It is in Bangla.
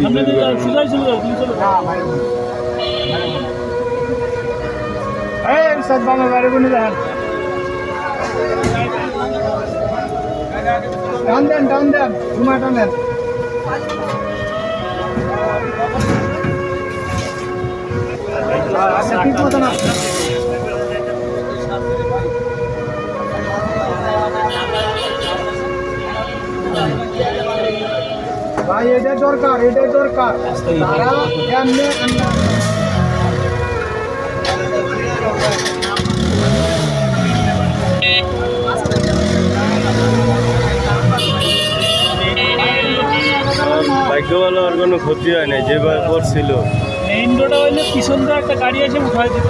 সুজাই ছিল তুমি চলো এই সব বাংলা বাইরে বনে যান টান দেন ঘুমা টান দেন আচ্ছা ঠিক মতো না ভাই এটাই দরকার তারা কেমনে ভাগ্যভালো আর কোনো ক্ষতি হয় না যেভাবে পড়ছিল মেইন রোডে হইলে পিছন দিয়ে একটা গাড়ি এসে উঠাই দিত